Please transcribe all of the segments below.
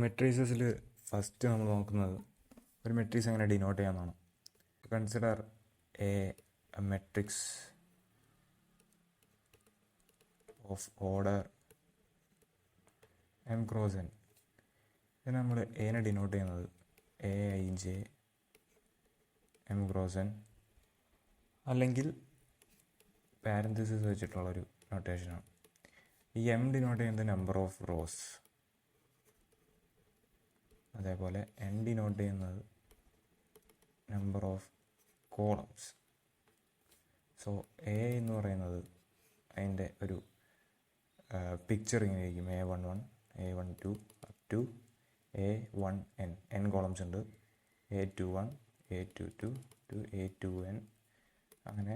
മെട്രീസസിൽ first നമ്മൾ നോക്കുന്നത് ഒരു മെട്രീസ് എങ്ങനെ ഡിനോട്ട് ചെയ്യാമെന്നാണ്. Consider a matrix of order M cross N. ഇതിന് നമ്മൾ എനെ ഡിനോട്ട് ചെയ്യുന്നത് A I J M cross N, അല്ലെങ്കിൽ പാരന്തസിസ് വെച്ചിട്ടുള്ളൊരു നൊട്ടേഷനാണ്. ഈ എം ഡിനോട്ട് ചെയ്യുന്നത് നമ്പർ ഓഫ് റോസ്, അതേപോലെ എൻ ഡിനോട്ട് ചെയ്യുന്നത് number of columns. So A എന്ന് പറയുന്നത് അതിൻ്റെ ഒരു പിക്ചർ ഇങ്ങനെ ഇരിക്കും. A11 A12 up to A1n. n columns ഉണ്ട്. A21 A22 ടു A2n, അങ്ങനെ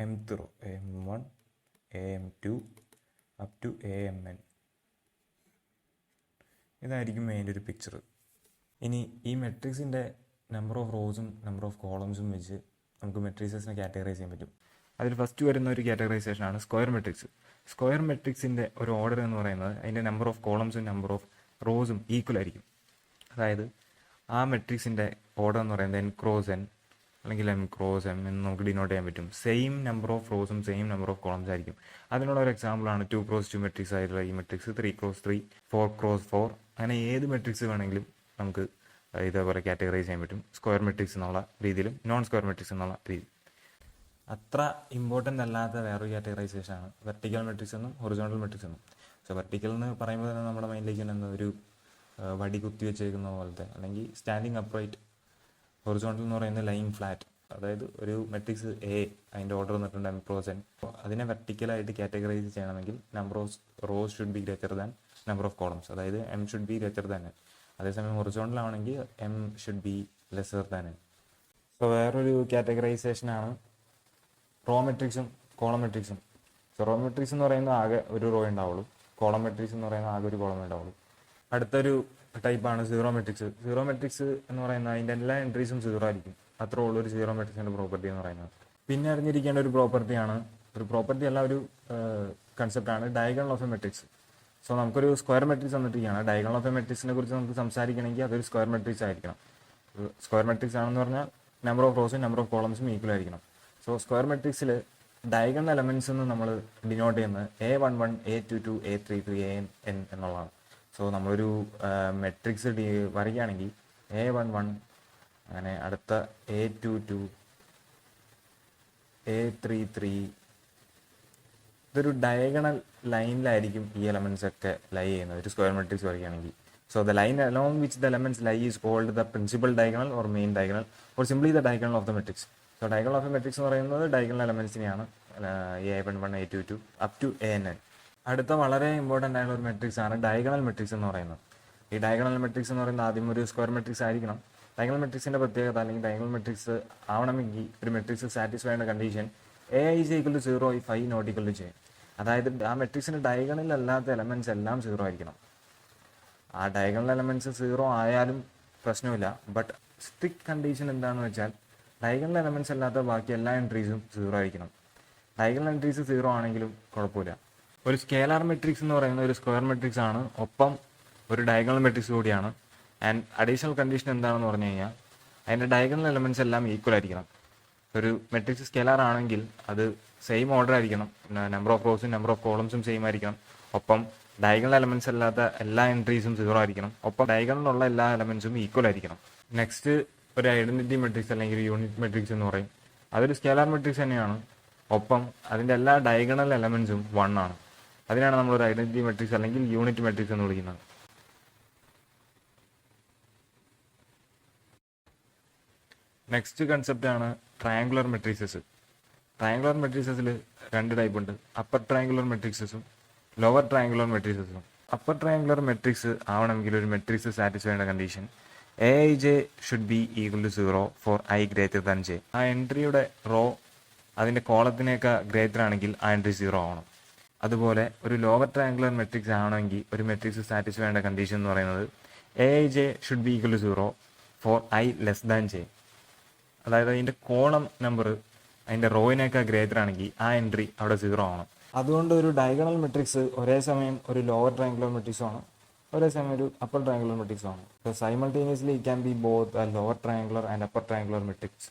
mth row AM1 AM2 up to AMn. ഇതായിരിക്കും അതിൻ്റെ ഒരു പിക്ചർ. ഇനി ഈ മെട്രിക്സിൻ്റെ നമ്പർ ഓഫ് റോസും നമ്പർ ഓഫ് കോളംസും വെച്ച് നമുക്ക് മെട്രിക്സസിനെ കാറ്റഗറൈസ് ചെയ്യാൻ പറ്റും. അതിൽ ഫസ്റ്റ് വരുന്ന ഒരു കാറ്റഗറൈസേഷനാണ് സ്ക്വയർ മെട്രിക്സ്. സ്ക്വയർ മെട്രിക്സിൻ്റെ ഒരു ഓർഡർ എന്ന് പറയുന്നത് അതിൻ്റെ നമ്പർ ഓഫ് കോളംസും നമ്പർ ഓഫ് റോസും ഈക്വൽ ആയിരിക്കും. അതായത് ആ മെട്രിക്സിൻ്റെ ഓർഡർ എന്ന് പറയുന്നത് n ക്രോസ് n അല്ലെങ്കിൽ m ക്രോസ് m എന്ന് നമുക്ക് ഡിനോട്ട് ചെയ്യാൻ പറ്റും. സെയിം നമ്പർ ഓഫ് റോസും സെയിം നമ്പർ ഓഫ് കോളംസ് ആയിരിക്കും. അതിനുള്ള ഒരു എക്സാമ്പിളാണ് 2 ക്രോസ് 2 മെട്രിക്സ് ആയിട്ടുള്ള ഈ മെട്രിക്സ്, 3 ക്രോസ് 3, 4 ക്രോസ് 4. അങ്ങനെ ഏത് മെട്രിക്സ് വേണമെങ്കിലും നമുക്ക് ഇതേപോലെ കാറ്റഗറൈസ് ചെയ്യാൻ പറ്റും, സ്ക്വയർ മെട്രിക്സ് എന്നുള്ള രീതിയിലും നോൺ സ്ക്വയർ മെട്രിക്സ് എന്നുള്ള രീതി. അത്ര ഇമ്പോർട്ടൻ്റ് അല്ലാത്ത വേറൊരു കാറ്റഗറൈസേഷനാണ് വെർട്ടിക്കൽ മെട്രിക്സ് എന്നും ഹൊറിസോണ്ടൽ മെട്രിക്സ് എന്നും. സോ വെർട്ടിക്കൽ എന്ന് പറയുമ്പോൾ തന്നെ നമ്മുടെ മൈൻഡിലേക്ക് തന്നെ ഒരു വടി കുത്തി വെച്ചേക്കുന്ന പോലത്തെ, അല്ലെങ്കിൽ സ്റ്റാൻഡിങ് അപ്രൈറ്റ്. ഹൊറിസോണ്ടൽ എന്ന് പറയുന്നത് ലൈങ് ഫ്ലാറ്റ്. അതായത് ഒരു മെട്രിക്സ് എ, അതിൻ്റെ ഓർഡർ വന്നിട്ടുണ്ട് m ക്രോസ് n. അതിനെ വെർട്ടിക്കലായിട്ട് കാറ്റഗറൈസ് ചെയ്യണമെങ്കിൽ number of rows should be greater than number of columns, അതായത് m should be greater than n. അതേസമയം ഹൊറിസോണ്ടൽ ആണെങ്കിൽ m should be lesser than n. So വേറൊരു കാറ്റഗറൈസേഷനാണ് റോ മെട്രിക്സും കോളം മെട്രിക്സും. സോ റോ മെട്രിക്സ് എന്ന് പറയുന്നത് ആകെ ഒരു റോ ഉണ്ടാവുള്ളൂ, കോളം മെട്രിക്സ് എന്ന് പറയുന്നത് ആകെ ഒരു കോളം ഉണ്ടാവുള്ളൂ. അടുത്തൊരു ടൈപ്പാണ് സീറോ മെട്രിക്സ്. സീറോ മെട്രിക്സ് എന്ന് പറയുന്നത് അതിൻ്റെ എല്ലാ എൻട്രീസും സീറോ ആയിരിക്കും. അത്രേ ഉള്ളൂ ഒരു സീറോ മെട്രിക്സിൻ്റെ പ്രോപ്പർട്ടി എന്ന് പറയുന്നത്. പിന്നെ അറിഞ്ഞിരിക്കേണ്ട ഒരു പ്രോപ്പർട്ടിയാണ്, ഒരു പ്രോപ്പർട്ടി അല്ല, ഒരു കൺസെപ്റ്റാണ് diagonal of a matrix. So നമുക്കൊരു സ്ക്വയർ മെട്രിക്സ് വന്നിട്ടിരിക്കുകയാണ്. ഡയഗണൽ ഓഫ് എ മെട്രിക്സിനെ കുറിച്ച് നമുക്ക് സംസാരിക്കണമെങ്കിൽ അതൊരു സ്ക്വയർ മെട്രിക്സ് ആയിരിക്കണം. സ്ക്വയർ മെട്രിക്സ് ആണെന്ന് പറഞ്ഞാൽ നമ്പർ ഓഫ് റോസും നമ്പർ ഓഫ് കോളംസും ഈക്വൽ ആയിരിക്കണം. സോ സ്ക്വയർ മെട്രിക്സിൽ ഡയഗണൽ എലമെൻറ്റ്സ് എന്ന് നമ്മൾ ഡിനോട്ട് ചെയ്യുന്നത് A11 A22 A33 AN എന്നുള്ളതാണ്. സോ നമ്മളൊരു മെട്രിക്സ് വരയ്ക്കുകയാണെങ്കിൽ A11, അങ്ങനെ അടുത്ത A22 A33, ഇതൊരു ഡയഗണൽ ലൈനിലായിരിക്കും ഈ എലമെൻറ്റ്സ് ഒക്കെ ലൈ ചെയ്യുന്നത് ഒരു സ്ക്വയർ മെട്രിക്സ് വരയ്ക്കുകയാണെങ്കിൽ. So the line along which the elements lie is called the principal diagonal or main diagonal or simply the diagonal of the matrix. So diagonal of a matrix എന്ന് പറയുന്നത് diagonal എലമെൻറ്റ്സിനെയാണ്, A11 A22 up to AN. അടുത്ത വളരെ important ആയിട്ടുള്ള ഒരു matrix ആണ് diagonal matrix എന്ന് പറയുന്നത്. ഈ ഡയഗണൽ മെട്രിക്സ് എന്ന് പറയുന്നത് ആദ്യം ഒരു സ്ക്വയർ മെട്രിക്സ് ആയിരിക്കണം. ഡയഗണൽ മെട്രിക്സിൻ്റെ പ്രത്യേകത, അല്ലെങ്കിൽ ഡയഗണൽ മെട്രിക്സ് ആവണമെങ്കിൽ ഒരു മെട്രിക്സ് സാറ്റിസ്ഫൈ ചെയ്യുന്ന condition AI is equal to 0 if I not equal to J. അതായത് ആ മെട്രിക്സിന് ഡയഗണൽ അല്ലാത്ത എലമെൻറ്റ്സ് എല്ലാം സീറോ ആയിരിക്കണം. ആ ഡയഗണൽ എലമെൻറ്റ്സ് സീറോ ആയാലും പ്രശ്നമില്ല, ബട്ട് സ്ട്രിക്റ്റ് കണ്ടീഷൻ എന്താണെന്ന് വെച്ചാൽ ഡയഗണൽ എലമെൻറ്റ്സ് അല്ലാത്ത ബാക്കി എല്ലാ എൻട്രീസും സീറോ ആയിരിക്കണം. ഡയഗണൽ എൻട്രീസ് സീറോ ആണെങ്കിലും കുഴപ്പമില്ല. ഒരു സ്കേലാർ മെട്രിക്സ് എന്ന് പറയുന്നത് ഒരു സ്ക്വയർ മെട്രിക്സ് ആണ്, ഒപ്പം ഒരു ഡയഗണൽ മെട്രിക്സ് കൂടിയാണ്. ആൻഡ് അഡീഷണൽ കണ്ടീഷൻ എന്താണെന്ന് പറഞ്ഞു കഴിഞ്ഞാൽ അതിൻ്റെ ഡയഗണൽ എലമെൻറ്റ്സ് എല്ലാം ഈക്വൽ ആയിരിക്കണം. ഒരു മെട്രിക്സ് സ്കേലാർ ആണെങ്കിൽ അത് സെയിം ഓർഡർ ആയിരിക്കണം, നമ്പർ ഓഫ് റോസും നമ്പർ ഓഫ് കോളംസും സെയിം ആയിരിക്കണം, ഒപ്പം ഡയഗണൽ എലമെൻറ്റ്സ് അല്ലാത്ത എല്ലാ എൻട്രീസും സീറോ ആയിരിക്കണം, ഒപ്പം ഡയഗണലുള്ള എല്ലാ എലമെൻറ്റ്സും ഈക്വൽ ആയിരിക്കണം. നെക്സ്റ്റ് ഒരു ഐഡന്റിറ്റി മെട്രിക്സ് അല്ലെങ്കിൽ യൂണിറ്റ് മെട്രിക്സ് എന്ന് പറയും. അതൊരു സ്കേലാർ മെട്രിക്സ് തന്നെയാണ്, ഒപ്പം അതിൻ്റെ എല്ലാ ഡയഗണൽ എലമെൻറ്റ്സും 1 ആണ്. അതിനാണ് നമ്മളൊരു ഐഡന്റിറ്റി മെട്രിക്സ് അല്ലെങ്കിൽ യൂണിറ്റ് മെട്രിക്സ് എന്ന് വിളിക്കുന്നത്. നെക്സ്റ്റ് കൺസെപ്റ്റ് ആണ് ട്രയാങ്കുലർ മെട്രിക്സസ്. ട്രയാങ്കുലർ മെട്രിക്സസിൽ 2 ടൈപ്പ് ഉണ്ട്, അപ്പർ ട്രയാങ്കുലർ മെട്രിക്സസും ലോവർ ട്രയാങ്കുലർ മെട്രിക്സസും. അപ്പർ ട്രയാങ്കുലർ മെട്രിക്സ് ആവണമെങ്കിൽ ഒരു മെട്രിക്സ് സാറ്റിസ്ഫൈ ചെയ്യുന്ന condition AIJ should be equal to 0 for I greater than J. ആ എൻട്രിയുടെ റോ അതിൻ്റെ കോളത്തിനേക്കാൾ ഗ്രേറ്റർ ആണെങ്കിൽ ആ എൻട്രി 0 ആവണം. അതുപോലെ ഒരു ലോവർ ട്രയാങ്കുലർ മെട്രിക്സ് ആവണമെങ്കിൽ ഒരു മെട്രിക്സ് സാറ്റിസ്ഫൈ ചെയ്യേണ്ട കണ്ടീഷൻ എന്ന് പറയുന്നത് AIJ should be equal to 0 for I less than J. അതായത് അതിൻ്റെ കോളം നമ്പർ അതിൻ്റെ റോയിനേക്കാൾ ഗ്രേറ്റർ ആണെങ്കിൽ ആ എൻട്രി അവിടെ 0 ആവണം. അതുകൊണ്ട് ഒരു ഡയഗണൽ മെട്രിക്സ് ഒരേ സമയം ഒരു ലോവർ ട്രയാങ്കുലർ മെട്രിക്സും ആണ്, ഒരേ സമയം ഒരു അപ്പർ ട്രയാങ്കുലർ മെട്രിക്സും ആണ്. Simultaneously it can be both lower triangular and upper triangular matrix.